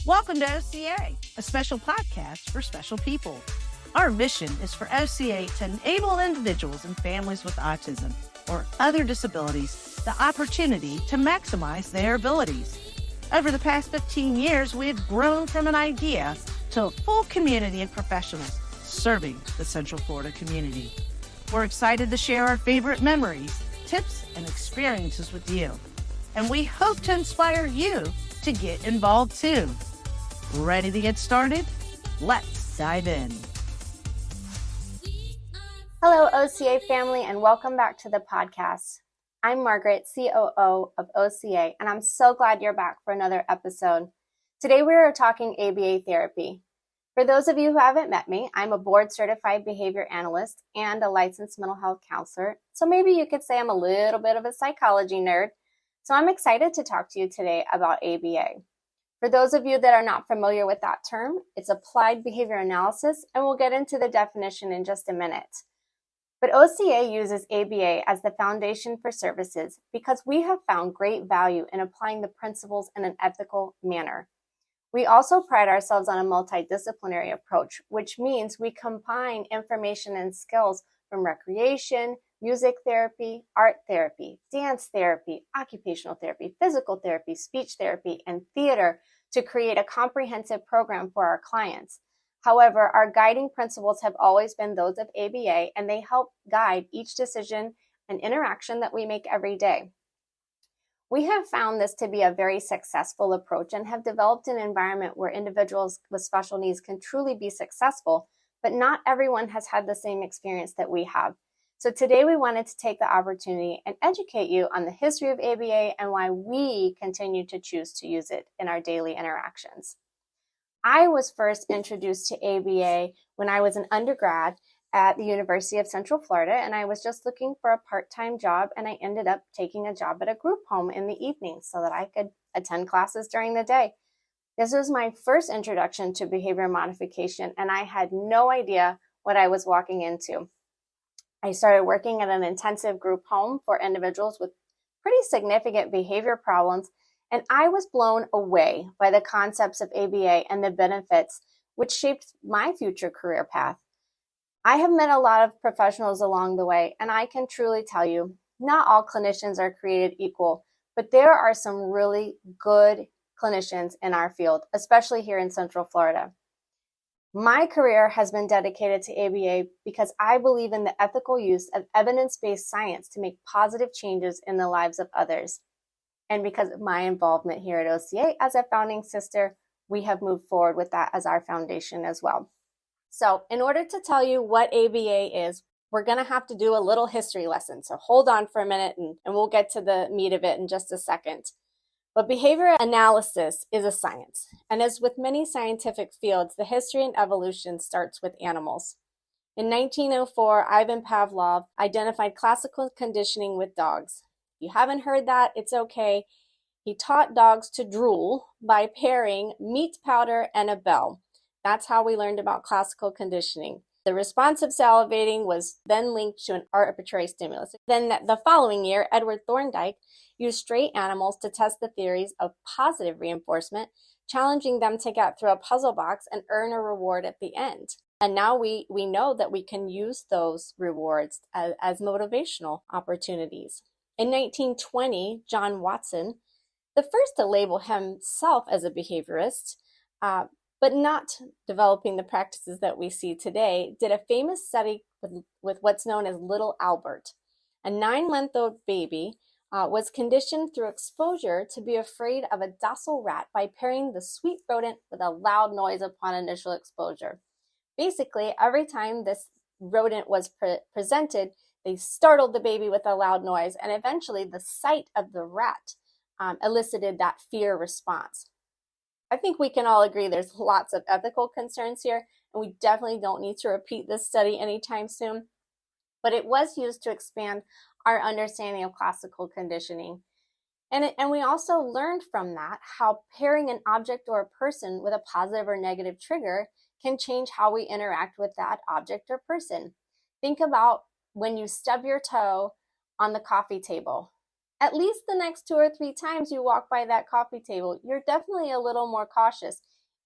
Welcome to OCA, a special podcast for special people. Our mission is for OCA to enable individuals and families with autism or other disabilities the opportunity to maximize their abilities. Over the past 15 years, we have grown from an idea to a full community of professionals serving the Central Florida community. We're excited to share our favorite memories, tips, and experiences with you. And we hope to inspire you to get involved too. Ready to get started? Let's dive in. Hello, OCA family, and welcome back to the podcast. I'm Margaret, COO of OCA, and I'm so glad you're back for another episode. Today we are talking ABA therapy. For those of you who haven't met me, I'm a board-certified behavior analyst and a licensed mental health counselor, so maybe you could say I'm a little bit of a psychology nerd. So I'm excited to talk to you today about ABA. For those of you that are not familiar with that term, it's applied behavior analysis, and we'll get into the definition in just a minute. But OCA uses ABA as the foundation for services because we have found great value in applying the principles in an ethical manner. We also pride ourselves on a multidisciplinary approach, which means we combine information and skills from recreation, music therapy, art therapy, dance therapy, occupational therapy, physical therapy, speech therapy, and theater to create a comprehensive program for our clients. However, our guiding principles have always been those of ABA, and they help guide each decision and interaction that we make every day. We have found this to be a very successful approach and have developed an environment where individuals with special needs can truly be successful, but not everyone has had the same experience that we have. So today we wanted to take the opportunity and educate you on the history of ABA and why we continue to choose to use it in our daily interactions. I was first introduced to ABA when I was an undergrad at the University of Central Florida, and I was just looking for a part-time job, and I ended up taking a job at a group home in the evening so that I could attend classes during the day. This was my first introduction to behavior modification, and I had no idea what I was walking into. I started working at an intensive group home for individuals with pretty significant behavior problems, and I was blown away by the concepts of ABA and the benefits, which shaped my future career path. I have met a lot of professionals along the way, and I can truly tell you, not all clinicians are created equal, but there are some really good clinicians in our field, especially here in Central Florida. My career has been dedicated to ABA because I believe in the ethical use of evidence-based science to make positive changes in the lives of others. And because of my involvement here at OCA as a founding sister, we have moved forward with that as our foundation as well. So in order to tell you what ABA is, we're going to have to do a little history lesson. So hold on for a minute and we'll get to the meat of it in just a second. But behavior analysis is a science. And as with many scientific fields, the history and evolution starts with animals. In 1904, Ivan Pavlov identified classical conditioning with dogs. If you haven't heard that, it's okay. He taught dogs to drool by pairing meat powder and a bell. That's how we learned about classical conditioning. The response of salivating was then linked to an arbitrary stimulus. Then the following year, Edward Thorndike used stray animals to test the theories of positive reinforcement, challenging them to get through a puzzle box and earn a reward at the end. And now we know that we can use those rewards as motivational opportunities. In 1920, John Watson, the first to label himself as a behaviorist, but not developing the practices that we see today, did a famous study with what's known as Little Albert. A 9-month-old baby was conditioned through exposure to be afraid of a docile rat by pairing the sweet rodent with a loud noise upon initial exposure. Basically, every time this rodent was presented, they startled the baby with a loud noise, and eventually the sight of the rat elicited that fear response. I think we can all agree there's lots of ethical concerns here, and we definitely don't need to repeat this study anytime soon. But it was used to expand our understanding of classical conditioning. And we also learned from that how pairing an object or a person with a positive or negative trigger can change how we interact with that object or person. Think about when you stub your toe on the coffee table. at least the next 2 or 3 times you walk by that coffee table, you're definitely a little more cautious,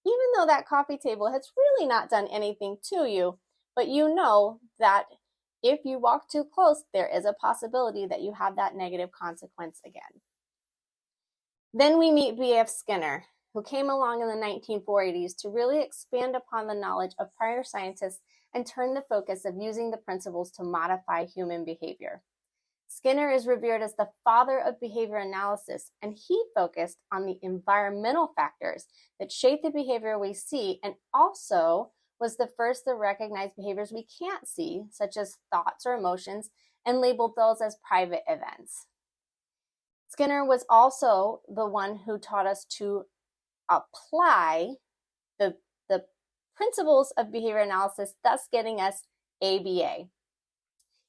even though that coffee table has really not done anything to you, but you know that if you walk too close, there is a possibility that you have that negative consequence again. Then we meet B.F. Skinner, who came along in the 1940s to really expand upon the knowledge of prior scientists and turn the focus of using the principles to modify human behavior. Skinner is revered as the father of behavior analysis, and he focused on the environmental factors that shape the behavior we see, and also was the first to recognize behaviors we can't see, such as thoughts or emotions, and labeled those as private events. Skinner was also the one who taught us to apply the principles of behavior analysis, thus getting us ABA.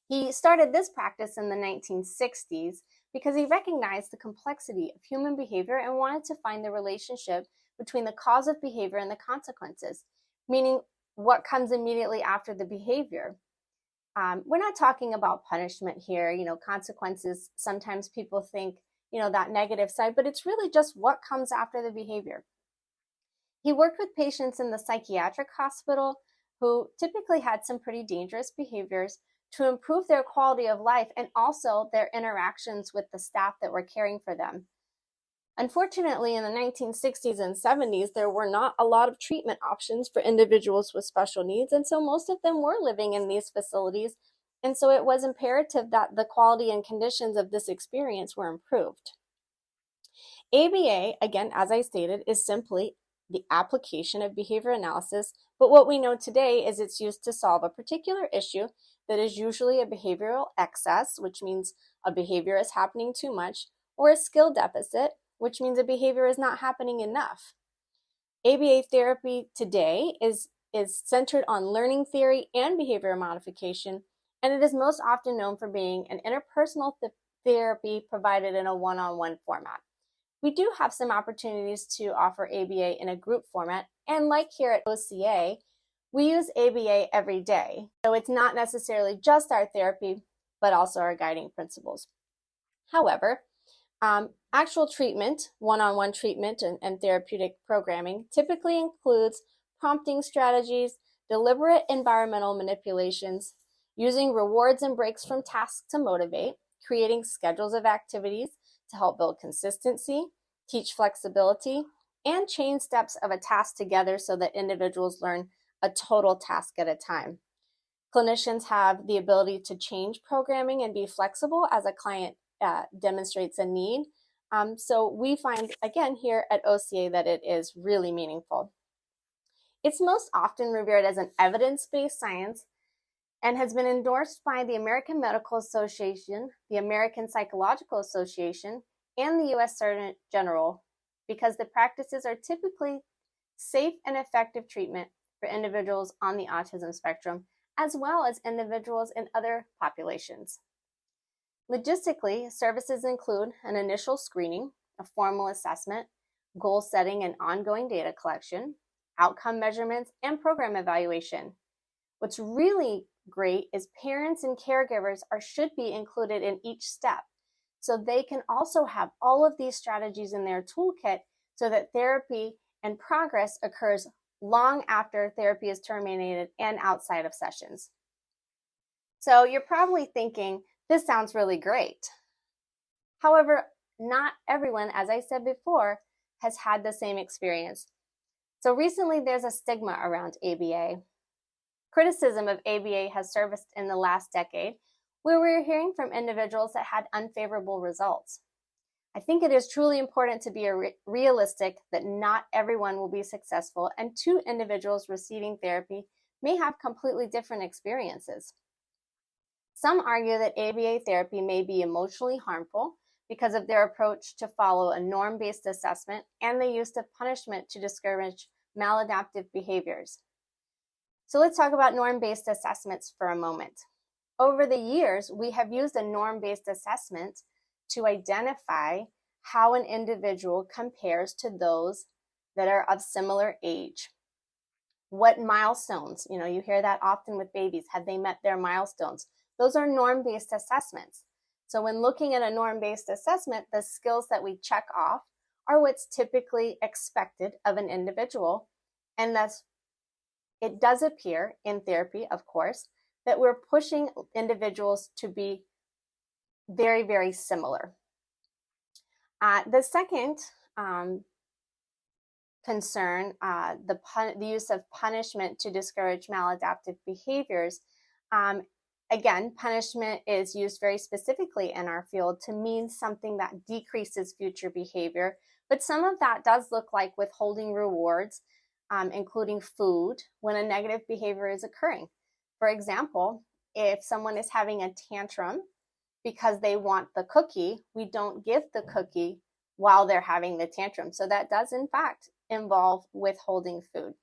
He started this practice in the 1960s because he recognized the complexity of human behavior and wanted to find the relationship between the cause of behavior and the consequences, meaning what comes immediately after the behavior. We're not talking about punishment here, consequences. Sometimes people think, that negative side, but it's really just what comes after the behavior. He worked with patients in the psychiatric hospital who typically had some pretty dangerous behaviors to improve their quality of life and also their interactions with the staff that were caring for them. Unfortunately, in the 1960s and 70s, there were not a lot of treatment options for individuals with special needs, and so most of them were living in these facilities, and so it was imperative that the quality and conditions of this experience were improved. ABA, again, as I stated, is simply the application of behavior analysis, but what we know today is it's used to solve a particular issue that is usually a behavioral excess, which means a behavior is happening too much, or a skill deficit, which means a behavior is not happening enough. ABA therapy today is centered on learning theory and behavior modification, and it is most often known for being an interpersonal therapy provided in a one-on-one format. We do have some opportunities to offer ABA in a group format, and like here at OCA, we use ABA every day. So it's not necessarily just our therapy, but also our guiding principles. However, actual treatment, one-on-one treatment and therapeutic programming typically includes prompting strategies, deliberate environmental manipulations, using rewards and breaks from tasks to motivate, creating schedules of activities to help build consistency, teach flexibility, and chain steps of a task together so that individuals learn a total task at a time. Clinicians have the ability to change programming and be flexible as a client demonstrates a need. So we find, again, here at OCA that it is really meaningful. It's most often revered as an evidence-based science and has been endorsed by the American Medical Association, the American Psychological Association, and the U.S. Surgeon General because the practices are typically safe and effective treatment for individuals on the autism spectrum, as well as individuals in other populations. Logistically, services include an initial screening, a formal assessment, goal setting and ongoing data collection, outcome measurements, and program evaluation. What's really great is parents and caregivers should be included in each step, so they can also have all of these strategies in their toolkit so that therapy and progress occurs long after therapy is terminated and outside of sessions. So you're probably thinking, this sounds really great. However, not everyone, as I said before, has had the same experience. So recently there's a stigma around ABA. Criticism of ABA has surfaced in the last decade, where we're hearing from individuals that had unfavorable results. I think it is truly important to be realistic that not everyone will be successful, and two individuals receiving therapy may have completely different experiences. Some argue that ABA therapy may be emotionally harmful because of their approach to follow a norm-based assessment and the use of punishment to discourage maladaptive behaviors. So let's talk about norm-based assessments for a moment. Over the years, we have used a norm-based assessment to identify how an individual compares to those that are of similar age. What milestones, you hear that often with babies, have they met their milestones? Those are norm-based assessments. So when looking at a norm-based assessment, the skills that we check off are what's typically expected of an individual. And thus, it does appear in therapy, of course, that we're pushing individuals to be very, very similar. The second concern, the use of punishment to discourage maladaptive behaviors. Again, punishment is used very specifically in our field to mean something that decreases future behavior, but some of that does look like withholding rewards, including food, when a negative behavior is occurring. For example, if someone is having a tantrum because they want the cookie, we don't give the cookie while they're having the tantrum. So that does, in fact, involve withholding food.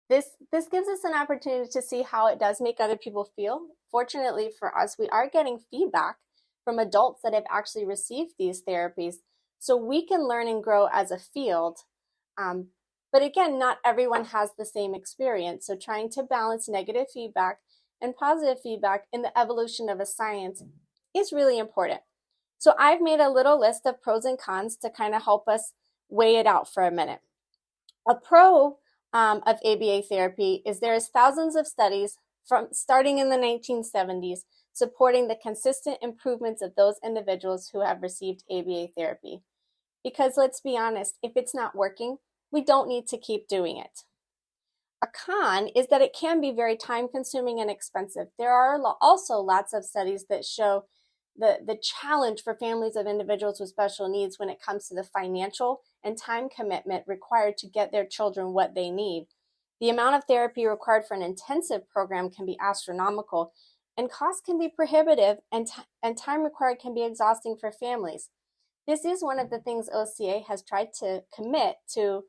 This gives us an opportunity to see how it does make other people feel. Fortunately for us, we are getting feedback from adults that have actually received these therapies, so we can learn and grow as a field. But again, not everyone has the same experience, so trying to balance negative feedback and positive feedback in the evolution of a science is really important. So I've made a little list of pros and cons to kind of help us weigh it out for a minute. A pro of ABA therapy is there is thousands of studies from starting in the 1970s supporting the consistent improvements of those individuals who have received ABA therapy. Because let's be honest, if it's not working, we don't need to keep doing it. A con is that it can be very time consuming and expensive. There are also lots of studies that show the challenge for families of individuals with special needs when it comes to the financial and time commitment required to get their children what they need. The amount of therapy required for an intensive program can be astronomical, and costs can be prohibitive, and time required can be exhausting for families. This is one of the things OCA has tried to commit to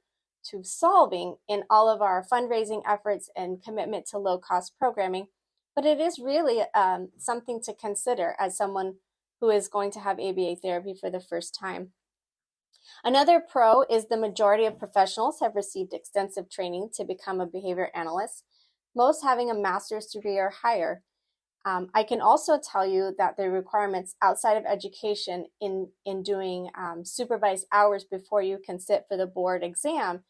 solving in all of our fundraising efforts and commitment to low-cost programming. But it is really something to consider as someone who is going to have ABA therapy for the first time. Another pro is the majority of professionals have received extensive training to become a behavior analyst, most having a master's degree or higher. I can also tell you that the requirements outside of education in doing supervised hours before you can sit for the board exam,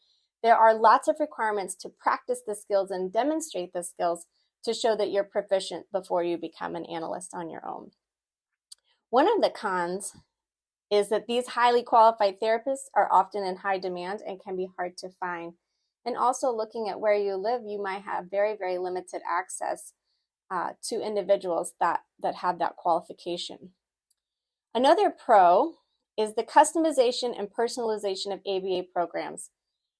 there are lots of requirements to practice the skills and demonstrate the skills to show that you're proficient before you become an analyst on your own. One of the cons is that these highly qualified therapists are often in high demand and can be hard to find. And also looking at where you live, you might have very, very limited access to individuals that have that qualification. Another pro is the customization and personalization of ABA programs.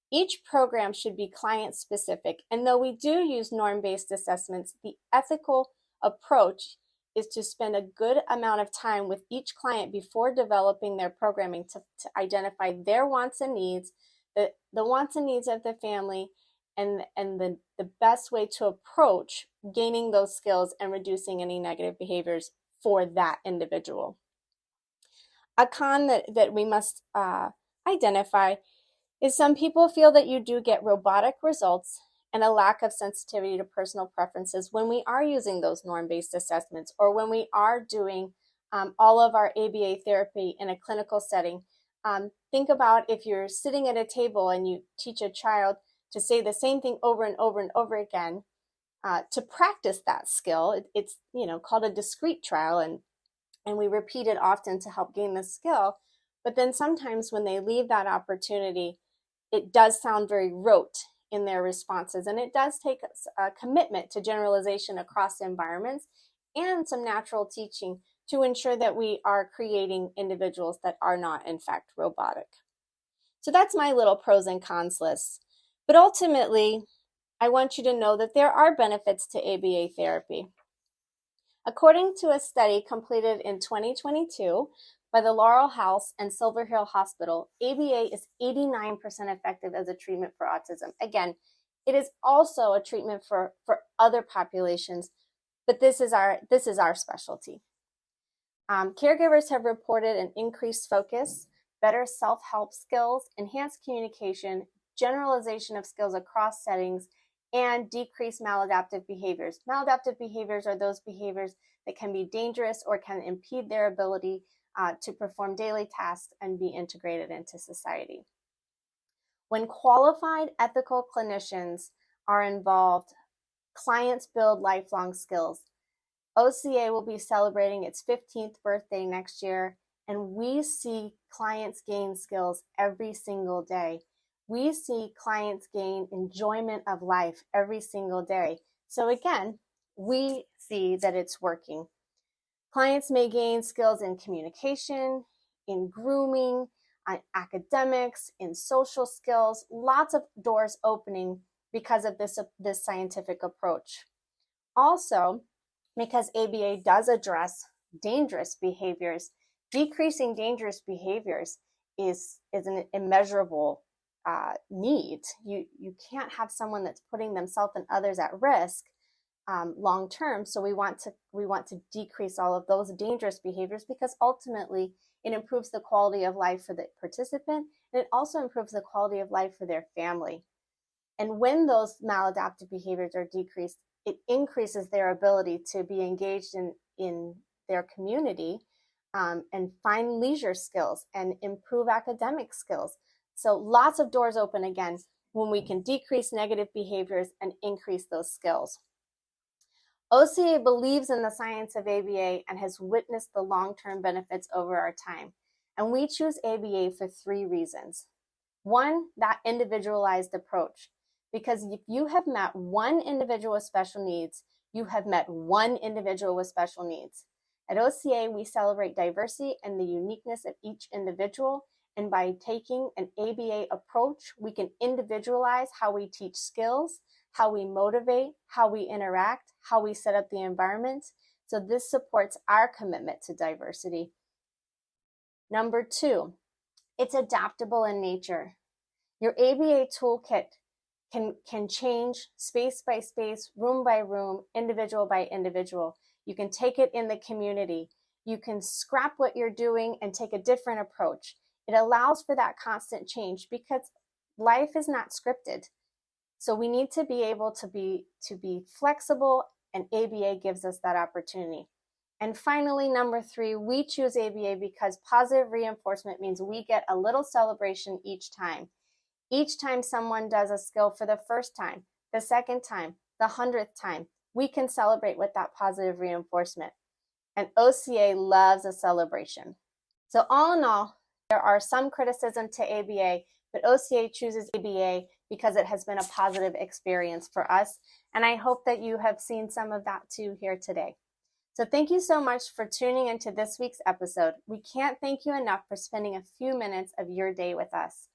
Each program should be client-specific, and though we do use norm-based assessments, the ethical approach is to spend a good amount of time with each client before developing their programming to identify their wants and needs, the wants and needs of the family, and the best way to approach gaining those skills and reducing any negative behaviors for that individual. A con that we must identify is some people feel that you do get robotic results and a lack of sensitivity to personal preferences when we are using those norm-based assessments or when we are doing all of our ABA therapy in a clinical setting. Think about if you're sitting at a table and you teach a child to say the same thing over and over and over again to practice that skill. It's called a discrete trial, and we repeat it often to help gain the skill. But then sometimes when they leave that opportunity, it does sound very rote in their responses, and it does take a commitment to generalization across environments and some natural teaching to ensure that we are creating individuals that are not, in fact, robotic. So that's my little pros and cons list. But ultimately, I want you to know that there are benefits to ABA therapy. According to a study completed in 2022 by the Laurel House and Silver Hill Hospital, ABA is 89% effective as a treatment for autism. Again, it is also a treatment for other populations, but this is our specialty. Caregivers have reported an increased focus, better self-help skills, enhanced communication, generalization of skills across settings, and decrease maladaptive behaviors. Maladaptive behaviors are those behaviors that can be dangerous or can impede their ability to perform daily tasks and be integrated into society. When qualified ethical clinicians are involved, clients build lifelong skills. OCA will be celebrating its 15th birthday next year, and we see clients gain skills every single day. We see clients gain enjoyment of life every single day. So again, we see that it's working. Clients may gain skills in communication, in grooming, academics, in social skills, lots of doors opening because of this scientific approach. Also, because ABA does address dangerous behaviors, decreasing dangerous behaviors is an immeasurable need. You can't have someone that's putting themselves and others at risk long term. So we want to decrease all of those dangerous behaviors, because ultimately it improves the quality of life for the participant, and it also improves the quality of life for their family. And when those maladaptive behaviors are decreased, it increases their ability to be engaged in their community and find leisure skills and improve academic skills. So lots of doors open again when we can decrease negative behaviors and increase those skills. OCA believes in the science of ABA and has witnessed the long-term benefits over our time. And we choose ABA for 3 reasons. 1, that individualized approach. Because if you have met one individual with special needs, you have met one individual with special needs. At OCA, we celebrate diversity and the uniqueness of each individual. And by taking an ABA approach, we can individualize how we teach skills, how we motivate, how we interact, how we set up the environment. So this supports our commitment to diversity. Number 2, it's adaptable in nature. Your ABA toolkit can change space by space, room by room, individual by individual. You can take it in the community. You can scrap what you're doing and take a different approach. It allows for that constant change because life is not scripted. So we need to be able to be flexible, and ABA gives us that opportunity. And finally, number 3, we choose ABA because positive reinforcement means we get a little celebration each time. Each time someone does a skill for the first time, the second time, the 100th time, we can celebrate with that positive reinforcement. And OCA loves a celebration. So all in all, there are some criticism to ABA, but OCA chooses ABA because it has been a positive experience for us. And I hope that you have seen some of that too here today. So thank you so much for tuning into this week's episode. We can't thank you enough for spending a few minutes of your day with us.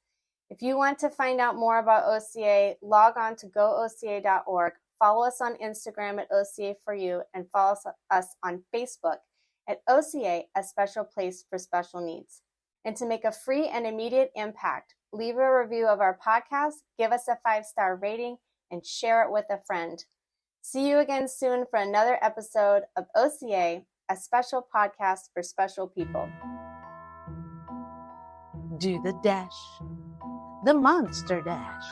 If you want to find out more about OCA, log on to gooca.org, follow us on Instagram at OCA for You, and follow us on Facebook at OCA, a special place for special needs. And to make a free and immediate impact, leave a review of our podcast, give us a 5-star rating, and share it with a friend. See you again soon for another episode of OCA, a special podcast for special people. Do the dash, the monster dash.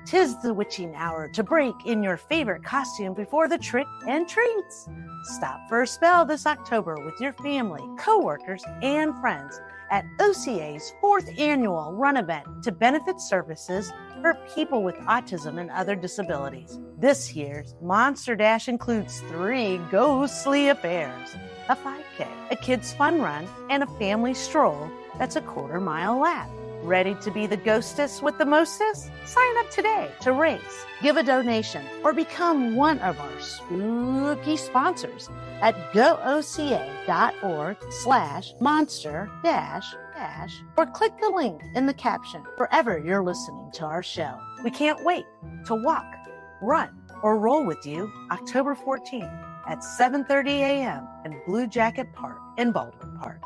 'Tis the witching hour to break in your favorite costume before the trick and treats. Stop for a spell this October with your family, coworkers, and friends at OCA's 4th annual run event to benefit services for people with autism and other disabilities. This year's Monster Dash includes 3 ghostly affairs: a 5K, a kids' fun run, and a family stroll that's a 1/4-mile lap. Ready to be the ghostess with the mostest? Sign up today to race, give a donation, or become one of our spooky sponsors at gooca.org/monster-dash, or click the link in the caption wherever you're listening to our show. We can't wait to walk, run, or roll with you October 14th at 7:30 a.m. in Blue Jacket Park in Baldwin Park.